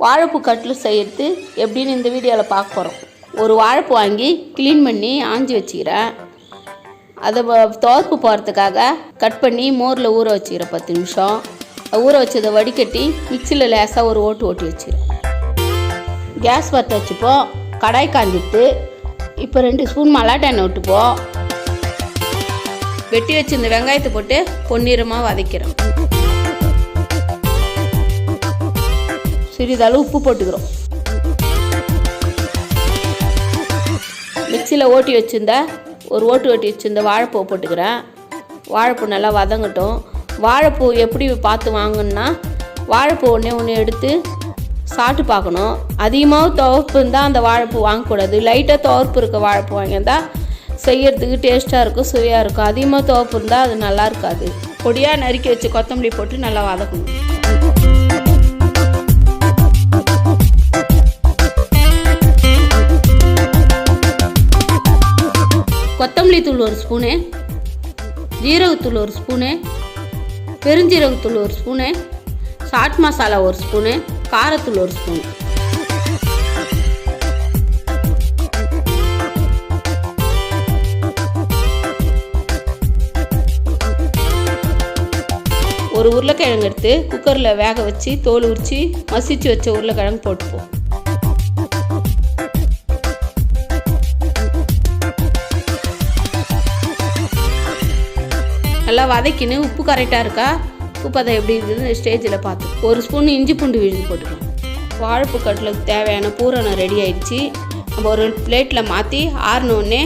வாழைப்பூ கட்லெட் செய்கிறது எப்படின்னு இந்த வீடியோவில் பார்க்க போகிறோம். ஒரு வாழைப்பூ வாங்கி க்ளீன் பண்ணி ஆஞ்சி வச்சுக்கிறேன். அதை துவர்ப்பு போகிறதுக்காக கட் பண்ணி மோரில் ஊற வச்சுக்கிறேன் 10 நிமிஷம். ஊற வச்சதை வடிகட்டி மிக்சியில் லேசாக ஒரு ஓட்டி வச்சுக்கிறேன். கேஸ் பற்ற வச்சுப்போம். கடாய் காஞ்சிட்டு இப்போ 2 ஸ்பூன் மல்லாட்டை எண்ணெய் விட்டுப்போம். வெட்டி வச்சு இந்த வெங்காயத்தை போட்டு பொன்னிறமாக வதக்கிறோம். சிறிதளவு உப்பு போட்டுக்கிறோம். மிக்சியில் ஓட்டி வச்சுருந்த வாழைப்பூ போட்டுக்கிறேன். வாழைப்பூ நல்லா வதங்கட்டும். வாழைப்பூ எப்படி பார்த்து வாங்கணுன்னா, வாழைப்பூ ஒன்று எடுத்து சாப்பிட்டு பார்க்கணும். அதிகமாக துவர்ப்பு இருந்தால் அந்த வாழைப்பூ வாங்கக்கூடாது. லைட்டாக துவர்ப்பு இருக்க வாழைப்பூ வாங்கியிருந்தால் செய்யறதுக்கு டேஸ்ட்டாக இருக்கும், சுவையாக இருக்கும். அதிகமாக துவர்ப்பு இருந்தால் அது நல்லா இருக்காது. பொடியாக நறுக்கி வச்சு கொத்தமல்லி போட்டு நல்லா வதக்கணும். கொத்தமல்லி தூள் 1 ஸ்பூனு, ஜீரகத்தூள் 1 ஸ்பூனு, பெருஞ்சீரகத்தூள் 1 ஸ்பூனு, சாட் மசாலா 1 ஸ்பூனு, காரத்தூள் 1 ஸ்பூனு. ஒரு உருளைக்கிழங்கு எடுத்து குக்கரில் வேக வச்சு தோல் உரித்து மசிச்சு வச்ச உருளைக்கிழங்கு போட்டுப்போம். நல்லா வதக்கின்னு உப்பு கரெக்டாக இருக்கா, உப்பு பதம் எப்படி இருக்குதுன்னு ஸ்டேஜில் பார்த்து 1 ஸ்பூன் இஞ்சி பூண்டு விழுது போட்டுக்கலாம். வாழைப்பூ கட்லெட் தேவையான பூரணம் ரெடி ஆகிடுச்சு. நம்ம ஒரு பிளேட்டில் மாற்றி ஆறினோடனே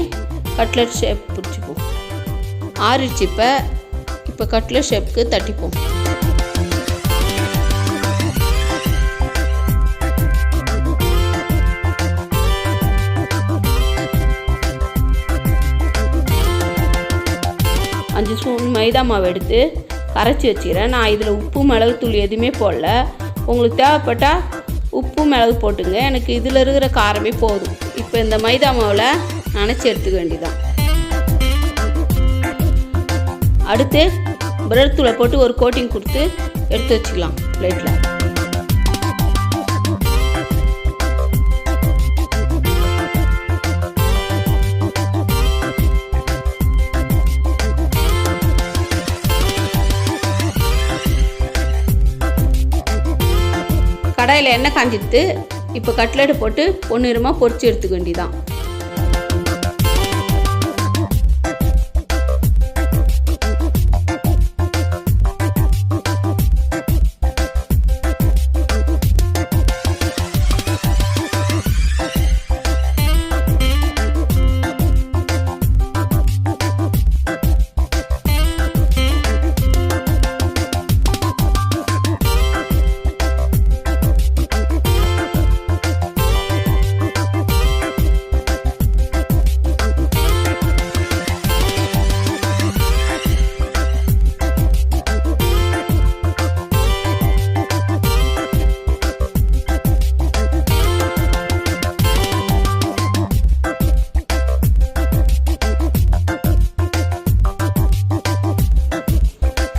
கட்லெட் ஷேப் பிடிச்சிப்போம். ஆறிடுச்சு. இப்போ கட்லெட் ஷேப்புக்கு தட்டிப்போம். அஞ்சு ஸ்பூன் மைதா மாவு எடுத்து கரைச்சி வச்சுக்கிறேன். நான் இதில் உப்பு மிளகுத்தூள் எதுவுமே போடல. உங்களுக்கு தேவைப்பட்டால் உப்பு மிளகு போட்டுங்க. எனக்கு இதில் இருக்கிற காரமே போதும். இப்போ இந்த மைதா மாவில் நனைச்சி எடுத்துக்க வேண்டியதான். அடுத்து பிரெட் தூளை போட்டு ஒரு கோட்டிங் கொடுத்து எடுத்து வச்சுக்கலாம் பிளேட்டில். கடாயில் எண்ணெய் காஞ்சிட்டு இப்போ கட்லெட்டு போட்டு பொன்னிறமாக பொரிச்சு எடுத்துக்க வேண்டியதான்.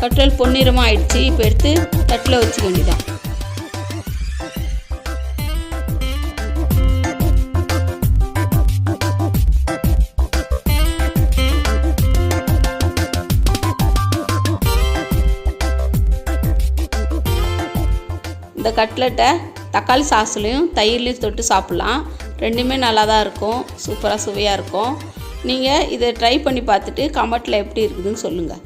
கட்லெட் பொன்னிறமாக ஆயிடுச்சு. இப்போ எடுத்து தட்டில் வச்சுக்க வேண்டியதான். இந்த கட்லெட்டை தக்காளி சாஸ்லையும் தயிர்லையும் தொட்டு சாப்பிட்லாம். ரெண்டுமே நல்லா தான் இருக்கும். சூப்பராக சுவையாக இருக்கும். நீங்கள் இதை ட்ரை பண்ணி பார்த்துட்டு கமெண்ட்டில் எப்படி இருக்குதுன்னு சொல்லுங்கள்.